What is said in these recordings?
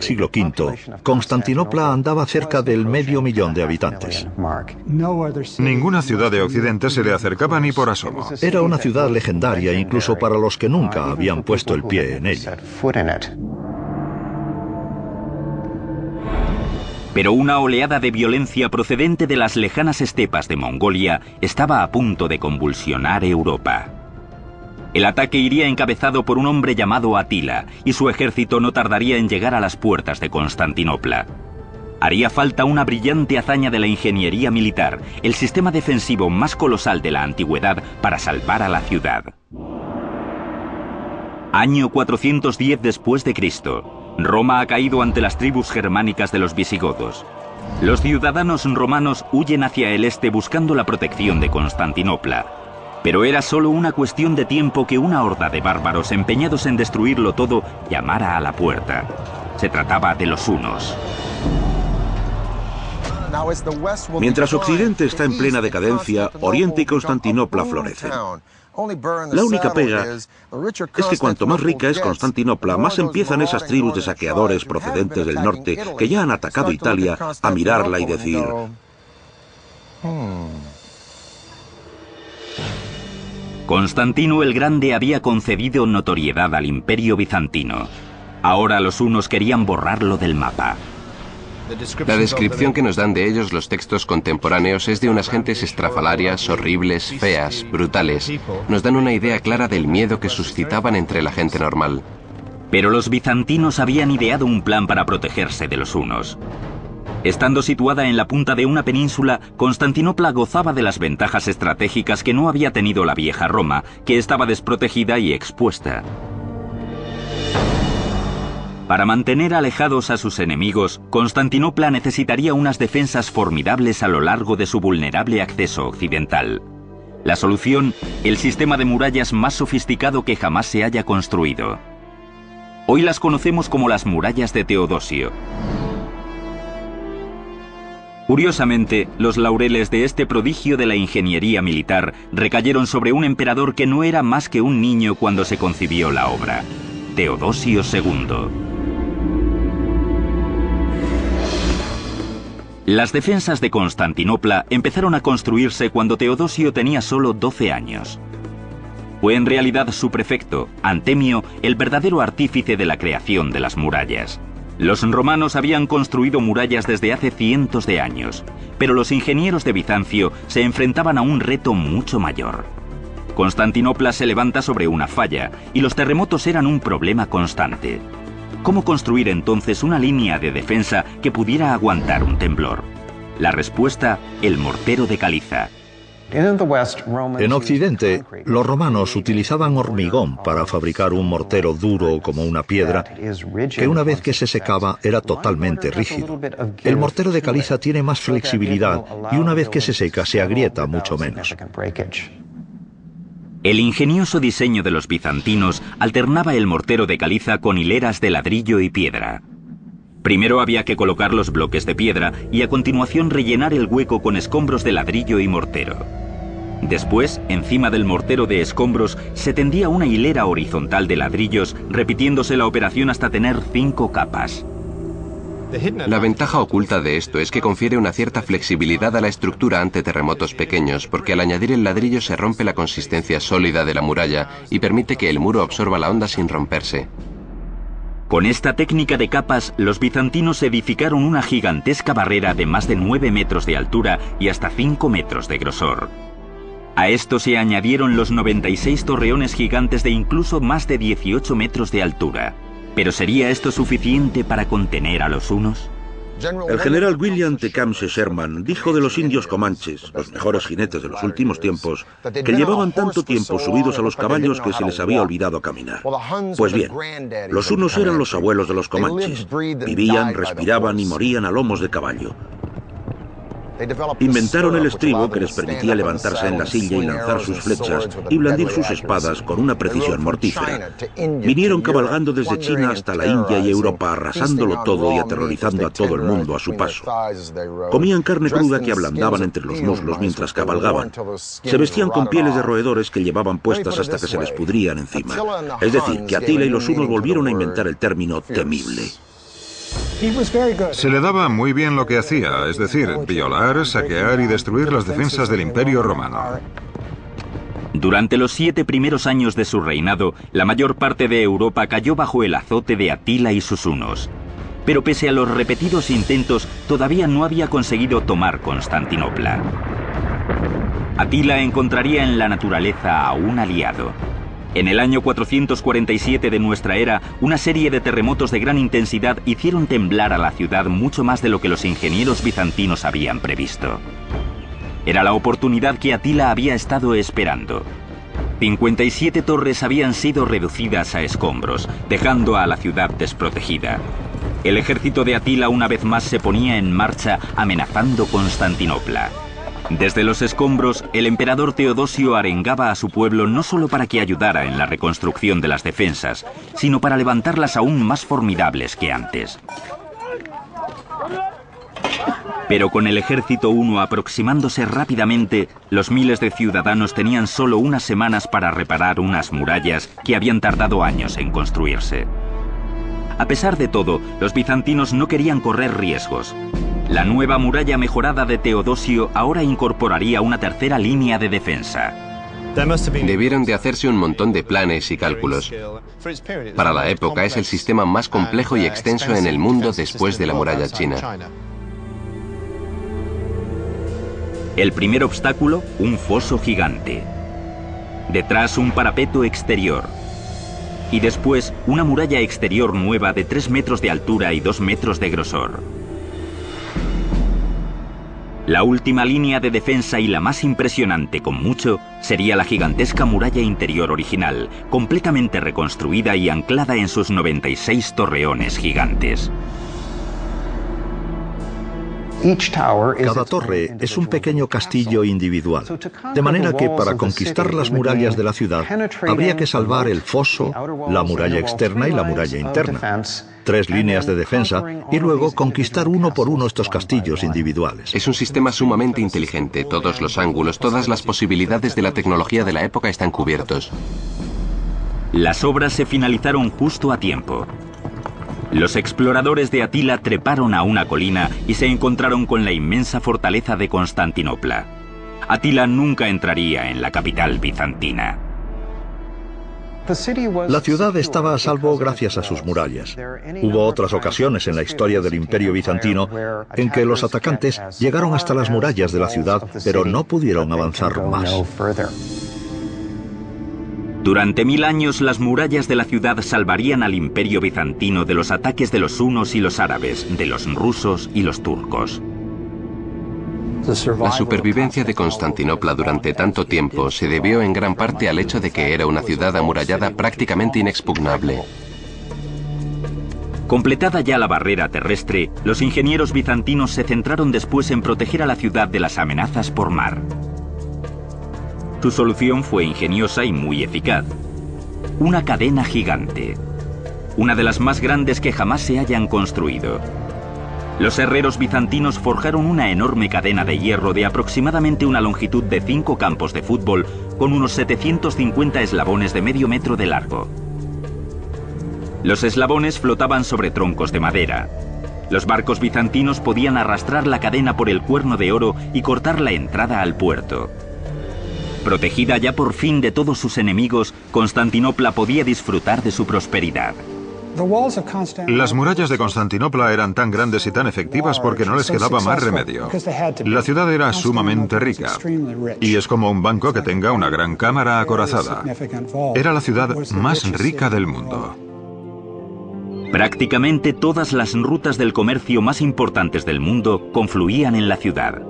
Siglo V, Constantinopla andaba cerca del 500.000 de habitantes. Ninguna ciudad de Occidente se le acercaba ni por asomo. Era una ciudad legendaria incluso para los que nunca habían puesto el pie en ella. Pero una oleada de violencia procedente de las lejanas estepas de Mongolia estaba a punto de convulsionar Europa. El ataque iría encabezado por un hombre llamado Atila, y su ejército no tardaría en llegar a las puertas de Constantinopla. Haría falta una brillante hazaña de la ingeniería militar, el sistema defensivo más colosal de la antigüedad, para salvar a la ciudad. Año 410 después de Cristo. Roma ha caído ante las tribus germánicas de los visigodos. Los ciudadanos romanos huyen hacia el este buscando la protección de Constantinopla. Pero era solo una cuestión de tiempo que una horda de bárbaros empeñados en destruirlo todo llamara a la puerta. Se trataba de los hunos. Mientras Occidente está en plena decadencia, Oriente y Constantinopla florecen. La única pega es que cuanto más rica es Constantinopla, más empiezan esas tribus de saqueadores procedentes del norte que ya han atacado Italia a mirarla y decir: Constantino el Grande había concedido notoriedad al Imperio bizantino. Ahora los hunos querían borrarlo del mapa. La descripción que nos dan de ellos los textos contemporáneos es de unas gentes estrafalarias, horribles, feas, brutales. Nos dan una idea clara del miedo que suscitaban entre la gente normal. Pero los bizantinos habían ideado un plan para protegerse de los hunos. Estando situada en la punta de una península, Constantinopla gozaba de las ventajas estratégicas que no había tenido la vieja Roma, que estaba desprotegida y expuesta. Para mantener alejados a sus enemigos, Constantinopla necesitaría unas defensas formidables a lo largo de su vulnerable acceso occidental. La solución, el sistema de murallas más sofisticado que jamás se haya construido. Hoy las conocemos como las murallas de Teodosio. Curiosamente, los laureles de este prodigio de la ingeniería militar recayeron sobre un emperador que no era más que un niño cuando se concibió la obra, Teodosio II. Las defensas de Constantinopla empezaron a construirse cuando Teodosio tenía solo 12 años. Fue en realidad su prefecto, Antemio, el verdadero artífice de la creación de las murallas. Los romanos habían construido murallas desde hace cientos de años, pero los ingenieros de Bizancio se enfrentaban a un reto mucho mayor. Constantinopla se levanta sobre una falla, y los terremotos eran un problema constante. ¿Cómo construir entonces una línea de defensa que pudiera aguantar un temblor? La respuesta, el mortero de caliza. En Occidente, los romanos utilizaban hormigón para fabricar un mortero duro como una piedra, que una vez que se secaba era totalmente rígido. El mortero de caliza tiene más flexibilidad y una vez que se seca se agrieta mucho menos. El ingenioso diseño de los bizantinos alternaba el mortero de caliza con hileras de ladrillo y piedra. Primero había que colocar los bloques de piedra y a continuación rellenar el hueco con escombros de ladrillo y mortero. Después, encima del mortero de escombros, se tendía una hilera horizontal de ladrillos, repitiéndose la operación hasta tener 5 capas. La ventaja oculta de esto es que confiere una cierta flexibilidad a la estructura ante terremotos pequeños, porque al añadir el ladrillo se rompe la consistencia sólida de la muralla y permite que el muro absorba la onda sin romperse. Con esta técnica de capas, los bizantinos edificaron una gigantesca barrera de más de 9 metros de altura y hasta 5 metros de grosor. A esto se añadieron los 96 torreones gigantes de incluso más de 18 metros de altura. ¿Pero sería esto suficiente para contener a los hunos? El general William Tecumseh Sherman dijo de los indios comanches, los mejores jinetes de los últimos tiempos, que llevaban tanto tiempo subidos a los caballos que se les había olvidado caminar. Pues bien, los hunos eran los abuelos de los comanches. Vivían, respiraban y morían a lomos de caballo. Inventaron el estribo que les permitía levantarse en la silla y lanzar sus flechas y blandir sus espadas con una precisión mortífera. Vinieron cabalgando desde China hasta la India y Europa, arrasándolo todo y aterrorizando a todo el mundo a su paso. Comían carne cruda que ablandaban entre los muslos mientras cabalgaban. Se vestían con pieles de roedores que llevaban puestas hasta que se les pudrían encima. Es decir, que Atila y los hunos volvieron a inventar el término temible. Se le daba muy bien lo que hacía, es decir, violar, saquear y destruir las defensas del Imperio Romano. Durante los 7 primeros años de su reinado, la mayor parte de Europa cayó bajo el azote de Atila y sus hunos. Pero pese a los repetidos intentos, todavía no había conseguido tomar Constantinopla. Atila encontraría en la naturaleza a un aliado. En el año 447 de nuestra era, una serie de terremotos de gran intensidad hicieron temblar a la ciudad mucho más de lo que los ingenieros bizantinos habían previsto. Era la oportunidad que Atila había estado esperando. 57 torres habían sido reducidas a escombros, dejando a la ciudad desprotegida. El ejército de Atila una vez más se ponía en marcha, amenazando Constantinopla. Desde los escombros, el emperador Teodosio arengaba a su pueblo no solo para que ayudara en la reconstrucción de las defensas, sino para levantarlas aún más formidables que antes. Pero con el ejército huno aproximándose rápidamente, los miles de ciudadanos tenían solo unas semanas para reparar unas murallas que habían tardado años en construirse. A pesar de todo, los bizantinos no querían correr riesgos. La nueva muralla mejorada de Teodosio ahora incorporaría una tercera línea de defensa. Debieron de hacerse un montón de planes y cálculos. Para la época es el sistema más complejo y extenso en el mundo después de la muralla china. El primer obstáculo, un foso gigante. Detrás, un parapeto exterior. Y después, una muralla exterior nueva de 3 metros de altura y 2 metros de grosor. La última línea de defensa y la más impresionante con mucho sería la gigantesca muralla interior original, completamente reconstruida y anclada en sus 96 torreones gigantes. Cada torre es un pequeño castillo individual, de manera que para conquistar las murallas de la ciudad habría que salvar el foso, la muralla externa y la muralla interna. 3 líneas de defensa y luego conquistar uno por uno estos castillos individuales. Es un sistema sumamente inteligente. Todos los ángulos, todas las posibilidades de la tecnología de la época están cubiertos. Las obras se finalizaron justo a tiempo. Los exploradores de Atila treparon a una colina y se encontraron con la inmensa fortaleza de Constantinopla. Atila nunca entraría en la capital bizantina. La ciudad estaba a salvo gracias a sus murallas. Hubo otras ocasiones en la historia del Imperio bizantino en que los atacantes llegaron hasta las murallas de la ciudad, pero no pudieron avanzar más. Durante 1000 años, las murallas de la ciudad salvarían al Imperio bizantino de los ataques de los hunos y los árabes, de los rusos y los turcos. La supervivencia de Constantinopla durante tanto tiempo se debió en gran parte al hecho de que era una ciudad amurallada prácticamente inexpugnable. Completada ya la barrera terrestre, los ingenieros bizantinos se centraron después en proteger a la ciudad de las amenazas por mar. Su solución fue ingeniosa y muy eficaz. Una cadena gigante. Una de las más grandes que jamás se hayan construido. Los herreros bizantinos forjaron una enorme cadena de hierro de aproximadamente una longitud de 5 campos de fútbol con unos 750 eslabones de medio metro de largo. Los eslabones flotaban sobre troncos de madera. Los barcos bizantinos podían arrastrar la cadena por el Cuerno de Oro y cortar la entrada al puerto. Protegida ya por fin de todos sus enemigos, Constantinopla podía disfrutar de su prosperidad. Las murallas de Constantinopla eran tan grandes y tan efectivas porque no les quedaba más remedio. La ciudad era sumamente rica, y es como un banco que tenga una gran cámara acorazada. Era la ciudad más rica del mundo. Prácticamente todas las rutas del comercio más importantes del mundo confluían en la ciudad.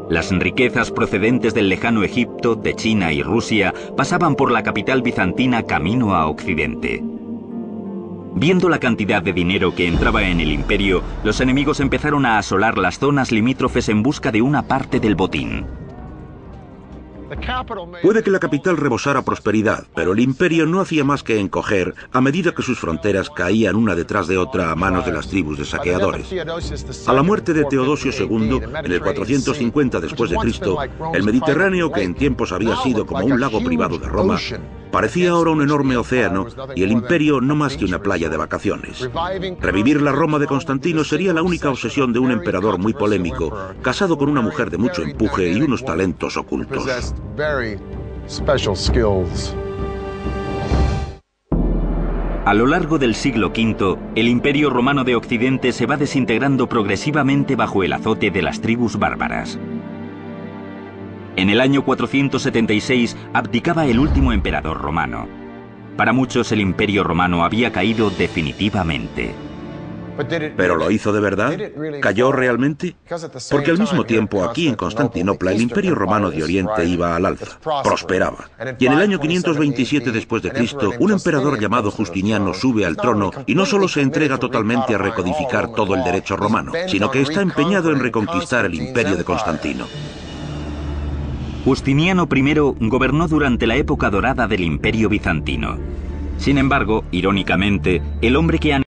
Las riquezas procedentes del lejano Egipto, de China y Rusia pasaban por la capital bizantina camino a Occidente. Viendo la cantidad de dinero que entraba en el imperio, los enemigos empezaron a asolar las zonas limítrofes en busca de una parte del botín. Puede que la capital rebosara prosperidad, pero el imperio no hacía más que encoger a medida que sus fronteras caían una detrás de otra a manos de las tribus de saqueadores. A la muerte de Teodosio II, en el 450 después de Cristo, el Mediterráneo, que en tiempos había sido como un lago privado de Roma, Parecía ahora un enorme océano y el imperio no más que una playa de vacaciones. Revivir la Roma de Constantino sería la única obsesión de un emperador muy polémico, casado con una mujer de mucho empuje y unos talentos ocultos. A lo largo del siglo V, el Imperio Romano de Occidente se va desintegrando progresivamente bajo el azote de las tribus bárbaras. En el año 476 abdicaba el último emperador romano. Para muchos el Imperio Romano había caído definitivamente. ¿Pero lo hizo de verdad? ¿Cayó realmente? Porque al mismo tiempo, aquí en Constantinopla, el Imperio Romano de Oriente iba al alza, prosperaba. Y en el año 527 después de Cristo, un emperador llamado Justiniano sube al trono y no solo se entrega totalmente a recodificar todo el derecho romano, sino que está empeñado en reconquistar el Imperio de Constantino. Justiniano I gobernó durante la época dorada del Imperio bizantino. Sin embargo, irónicamente, el hombre que